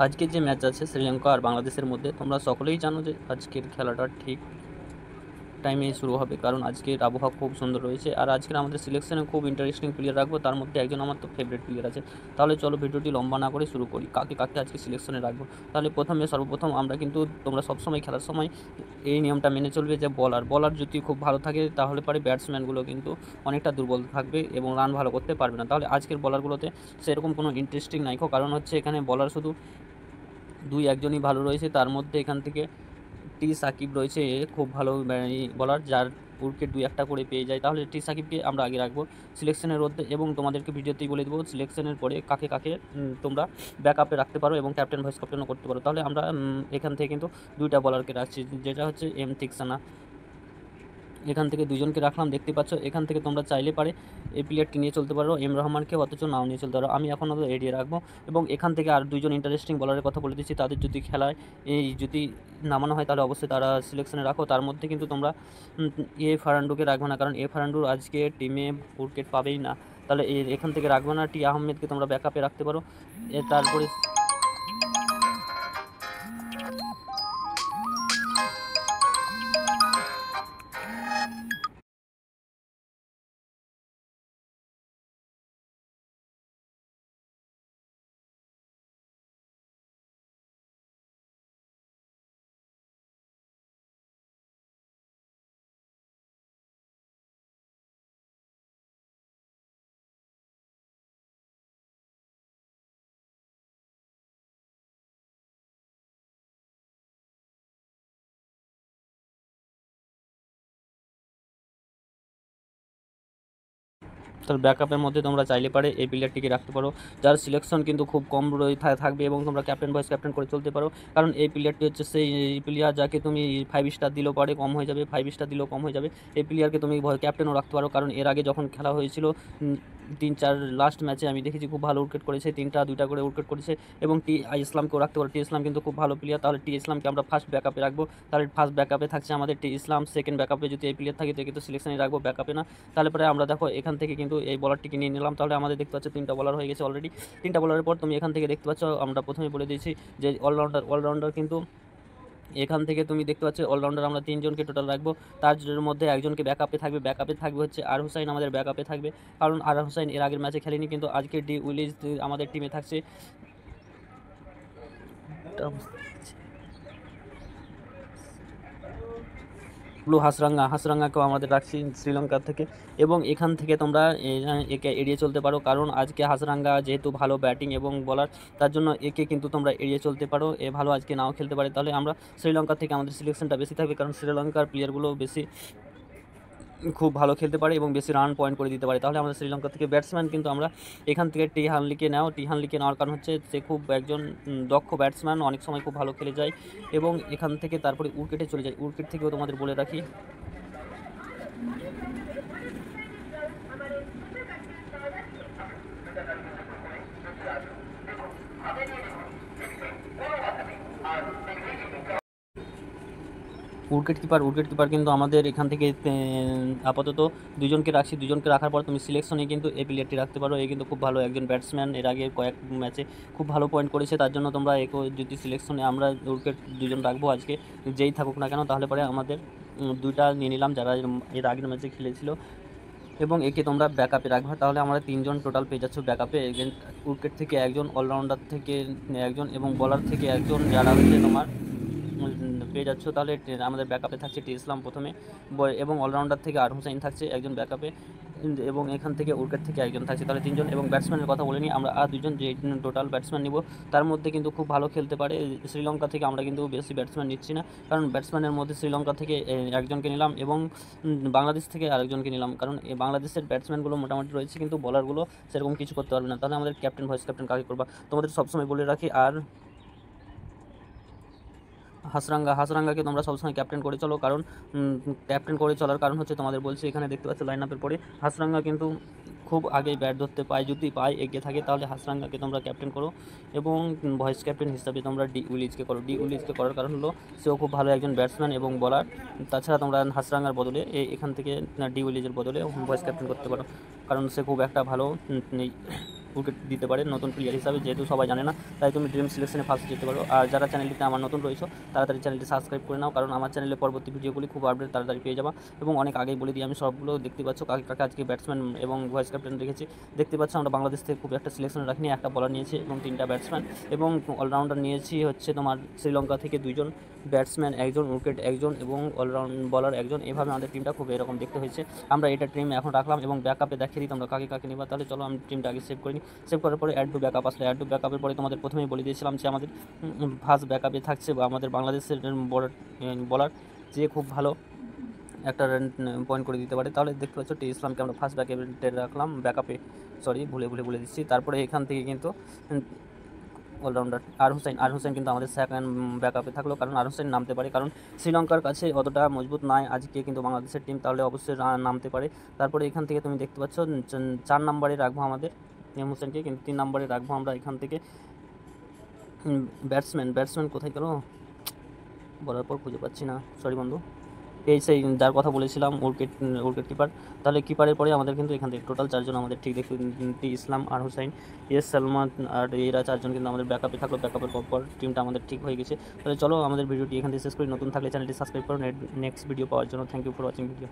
আজকের যে ম্যাচ আছে শ্রীলঙ্কা আর বাংলাদেশের মধ্যে, তোমরা সকলেই জানো যে আজকের খেলাটা ঠিক টাইমে শুরু হবে, কারণ আজকের আবহাওয়া খুব সুন্দর রয়েছে। আর আজকের আমাদের সিলেকশনে খুব ইন্টারেস্টিং প্লেয়ার রাখবো, তার মধ্যে একজন আমার তো ফেভারিট প্লেয়ার আছে। তাহলে চলো ভিডিওটি লম্বা না করে শুরু করি, কাকে কাকে আজকে সিলেকশনে রাখবো। তাহলে সর্বপ্রথম আমরা কিন্তু, তোমরা সবসময় খেলার সময় এই নিয়মটা মেনে চলবে যে বলার যদি খুব ভালো থাকে তাহলে পরে ব্যাটসম্যানগুলো কিন্তু অনেকটা দুর্বল থাকবে এবং রান ভালো করতে পারবে না। তাহলে আজকের বলারগুলোতে সেরকম কোনো ইন্টারেস্টিং নাই, কারণ হচ্ছে এখানে বলার শুধু দুই একজনই ভালো রয়েছে। তার মধ্যে এখান থেকে সাকিব রয়েছে, খুব ভালো বলার, যার উইকেট দুই একটা করে পেয়ে যায়। তাহলে সাকিবকে আমরা আগে রাখবো সিলেকশনের মধ্যে, এবং তোমাদেরকে ভিডিওতেই বলে দেবো সিলেকশনের পরে কাকে কাকে তোমরা ব্যাকআপে রাখতে পারো এবং ক্যাপ্টেন ভাইস ক্যাপ্টেনও করতে পারো। তাহলে আমরা এখান থেকে কিন্তু দুইটা বলারকে রাখছি, যেটা হচ্ছে থিক্সানা। এখান থেকে দুজনকে রাখলাম, দেখতে পাচ্ছ। এখান থেকে তোমরা চাইলে পারে এই প্লেয়ারটি নিয়ে চলতে পারো, রহমানকে, অথচ নাও নিয়ে চলতে পারো। আমি এখন এড়িয়ে রাখবো। এবং এখান থেকে আর দুজন ইন্টারেস্টিং বলারের কথা বলে দিচ্ছি, তাদের যদি খেলায় যদি নামানো হয় তাহলে অবশ্যই তারা সিলেকশনে রাখো। তার মধ্যে কিন্তু তোমরা ফার্নান্ডোকে রাখবে না, কারণ ফার্নান্ডো আজকে টিমে উইকেট পাবেই না। তাহলে এখান থেকে রাখবে না। আহমেদকে তোমরা ব্যাকআপে রাখতে পারো। তারপরে তাহলে ব্যাকআপের মধ্যে তোমরা চাইলে পারে এই প্লেয়ারটিকে রাখতে পারো, যার সিলেকশন কিন্তু খুব কম থাকবে, এবং তোমরা ক্যাপ্টেন ভাইস ক্যাপ্টেন করে চলতে পারো। কারণ এই প্লেয়ারটি হচ্ছে সেই প্লেয়ার যাকে তুমি 5 স্টার দিলেও পারে কম হয়ে যাবে, 5 স্টার দিলেও কম হয়ে যাবে। এই প্লেয়ারকে তুমি ক্যাপ্টেনও রাখতে পারো, কারণ এর আগে যখন খেলা হয়েছিল 3-4 লাস্ট ম্যাচে আমি দেখেছি খুব ভালো উইকেট করেছে, 2টা করে উইকেট করেছে। এবং ইসলামকেও রাখতে পারো, ইসলাম কিন্তু খুব ভালো প্লেয়ার। তাহলে ইসলামকে আমরা ফার্স্ট ব্যাকআপে রাখবো। তাহলে ফার্স্ট ব্যাকআপে থাকছে আমাদের ইসলাম, সেকেন্ড ব্যাকআপে যদি এই প্লেয়ার থাকে তো কিন্তু সিলেকশনে রাখবো, ব্যাকআপে না। তাহলে পরে আমরা দেখো এখান থেকে কিন্তু এই বলারটিকে নিয়ে নিলাম। তাহলে আমাদের দেখতে পাচ্ছ 3টা বলার হয়ে গেছে অলরেডি। 3টা বলারের পর তুমি এখান থেকে দেখতে পাচ্ছ, আমরা প্রথমে বলে দিয়েছি যে অলরাউন্ডার কিন্তু এখান থেকে তুমি দেখতে পাচ্ছ অলরাউন্ডার আমরা 3জনকে টোটাল রাখবো। তার মধ্যে একজনকে ব্যাকআপে থাকবে হচ্ছে আর হুসাইন, আমাদের ব্যাকআপে থাকবে। কারণ আর হুসাইন এর আগের ম্যাচে খেলেনি, কিন্তু আজকে উইলিজ আমাদের টিমে থাকছে। হাসরাঙ্গাকেও আমাদের রাখছি শ্রীলঙ্কা থেকে। এবং এখান থেকে তোমরা একে এড়িয়ে চলতে পারো, কারণ আজকে হাসরাঙ্গা যেহেতু ভালো ব্যাটিং এবং বলার, তার জন্য একে কিন্তু তোমরা এড়িয়ে চলতে পারো। ভালো আজকে নাও খেলতে পারে। তাহলে আমরা শ্রীলঙ্কা থেকে আমাদের সিলেকশনটা বেশি থাকবে, কারণ শ্রীলঙ্কার প্লেয়ারগুলো বেশি খুব ভালো খেলতে পারে এবং বেশি রান পয়েন্ট করে দিতে পারে। তাহলে আমরা শ্রীলঙ্কা থেকে ব্যাটসম্যান কিন্তু আমরা এখান থেকে হানলিকে নেওয়ার কারণ হচ্ছে সে খুব একজন দক্ষ ব্যাটসম্যান, অনেক সময় খুব ভালো খেলে যায়। এবং এখান থেকে তারপরে উইকেটে চলে যায়। উইকেট থেকেও তোমাদের বলে রাখি, উইকেট কিপার কিন্তু আমাদের এখান থেকে আপাতত দুজনকে রাখার পর তুমি সিলেকশনে কিন্তু এই প্লেয়ারটি রাখতে পারো। এ কিন্তু খুব ভালো একজন ব্যাটসম্যান, এর আগে কয়েক ম্যাচে খুব ভালো পয়েন্ট করেছে। তার জন্য তোমরা একে যদি সিলেকশনে আমরা উইকেট দুজন রাখবো আজকে, যেই থাকুক না কেন। তাহলে পরে আমাদের দুইটা নিয়ে নিলাম যারা এর আগের ম্যাচে খেলেছিল, এবং একে তোমরা ব্যাকআপে রাখবে। তাহলে আমরা 3জন টোটাল পেয়ে যাচ্ছ ব্যাকআপে। উইকেট থেকে একজন, অলরাউন্ডার থেকে একজন, এবং বলার থেকে একজন, যারা হচ্ছে তোমার পেয়ে যাচ্ছ। তাহলে আমাদের ব্যাকআপে থাকছে ইসলাম প্রথমে, এবং অলরাউন্ডার থেকে আর হুসাইন থাকছে একজন ব্যাকআপে, এবং এখান থেকে উইকেট থেকে একজন থাকছে। তাহলে 3জন। এবং ব্যাটসম্যানের কথা বলে নিই, আমরা আর 2জন যে টোটাল ব্যাটসম্যান নিব, তার মধ্যে কিন্তু খুব ভালো খেলতে পারে শ্রীলঙ্কা থেকে। আমরা কিন্তু বেশি ব্যাটসম্যান নিচ্ছি না, কারণ ব্যাটসম্যানের মধ্যে শ্রীলঙ্কা থেকে একজনকে নিলাম এবং বাংলাদেশ থেকে আরেকজনকে নিলাম, কারণ বাংলাদেশের ব্যাটসম্যানগুলো মোটামুটি রয়েছে, কিন্তু বলারগুলো সেরকম কিছু করতে পারবে না। তাহলে আমাদের ক্যাপ্টেন ভাইস ক্যাপ্টেন কাকে করবা তোমাদের সবসময় বলে রাখি। আর হাসরাঙ্গাকে তোমরা সবসময় ক্যাপ্টেন করে চলো, কারণ ক্যাপ্টেন করে চলার কারণ হচ্ছে তোমাদের বলছি, এখানে দেখতে পাচ্ছ লাইন আপের পরে হাসরাঙ্গা কিন্তু খুব আগেই ব্যাট ধরতে পায়, যদি পায় এগিয়ে থাকে, তাহলে হাসরাঙ্গাকে তোমরা ক্যাপ্টেন করো। এবং ভাইস ক্যাপ্টেন হিসাবে তোমরা উইলিজকে করো। উইলিজকে করার কারণ হলো সেও খুব ভালো একজন ব্যাটসম্যান এবং বলার। তাছাড়া তোমরা হাসরাঙ্গার বদলে এখান থেকে উইলিজের বদলে ভাইস ক্যাপ্টেন করতে পারো, কারণ সে খুব একটা ভালো উইকেট দিতে পারে নতুন প্লেয়ার হিসাবে, যেহেতু সবাই জানে না, তাই তুমি ড্রিম সিলেকশনে ফার্স্ট যেতে পারো। আর যারা চ্যানেলটিতে আমার নতুন রয়েছে তাড়াতাড়ি চ্যানেলটি সাবস্ক্রাইব করে নাও, কারণ আমার চ্যানেলে পরবর্তী ভিডিওগুলি খুব আপডেট তাড়াতাড়ি পেয়ে যাবা। এবং অনেক আগেই বলে দিই আমি সবগুলো, দেখতে পাচ্ছ কাকে কাকে আজকে ব্যাটসম্যান এবং ভাইস ক্যাপ্টেন রেখেছি। দেখতে পাচ্ছ আমরা বাংলাদেশ থেকে খুব একটা সিলেকশন রাখিনি, একটা বলার নিয়েছি এবং 3টা ব্যাটসম্যান এবং অলরাউন্ডার নিয়েছি হচ্ছে তোমার শ্রীলঙ্কা থেকে 2জন ব্যাটসম্যান, 1জন উইকেট 1জন এবং অলরাউন্ড বলার 1জন। এভাবে আমাদের টিমটা খুব এরকম দেখতে হয়েছে। আমরা এটা টিম এখন রাখলাম এবং ব্যাকআপে দেখিয়ে দিই তোমরা কাকে কাকে নিবা। তাহলে চলো আমি টিমটা আগে সেভ করে নিই। সেভ করার পরে অ্যাড টু ব্যাকআপ আসলে, অ্যাড টু ব্যাকআপের পরে তোমাদের প্রথমেই বলে দিয়েছিলাম যে আমাদের ফার্স্ট ব্যাকআপে থাকছে বা আমাদের বাংলাদেশের বলার যে খুব ভালো একটা রান পয়েন্ট করে দিতে পারে। তাহলে দেখতে পাচ্ছ টি ইসলামকে আমরা ফার্স্ট ব্যাকআপে রাখলাম, সরি বলে দিচ্ছি। তারপরে এখান থেকে কিন্তু অলরাউন্ডার আর হোসেন কিন্তু আমাদের সেকেন্ড ব্যাকআপে থাকলো, কারণ আর হোসেন নামতে পারে, কারণ শ্রীলঙ্কার কাছে অতটা মজবুত নয় আজকে কিন্তু বাংলাদেশের টিম, তাহলে অবশ্যই নামতে পারে। তারপরে এখান থেকে তুমি দেখতে পাচ্ছ 4 নম্বরে রাখবো আমাদের এম হোসেনকে, কিন্তু 3 নম্বরে রাখবো আমরা এখান থেকে ব্যাটসম্যান কোথায় গেল বলার পর খুঁজে পাচ্ছি না, সরি বন্ধু। এই সেই যার কথা বলেছিলাম উইকেট কিপার। তাহলে কিপারের পরে আমাদের কিন্তু এখান থেকে টোটাল 4জন আমাদের ঠিক দেখতে, টি ইসলাম আর হোসাইন সালমান আর এরা 4জন কিন্তু আমাদের ব্যাকআপে থাকলো। ব্যাকআপের পর টিমটা আমাদের ঠিক হয়ে গেছে। তাহলে চলো আমাদের ভিডিওটি এখান থেকে শেষ করি। নতুন থাকলে চ্যানেলটি সাবস্ক্রাইব করো নেক্সট ভিডিও পাওয়ার জন্য। Thank you for watching video.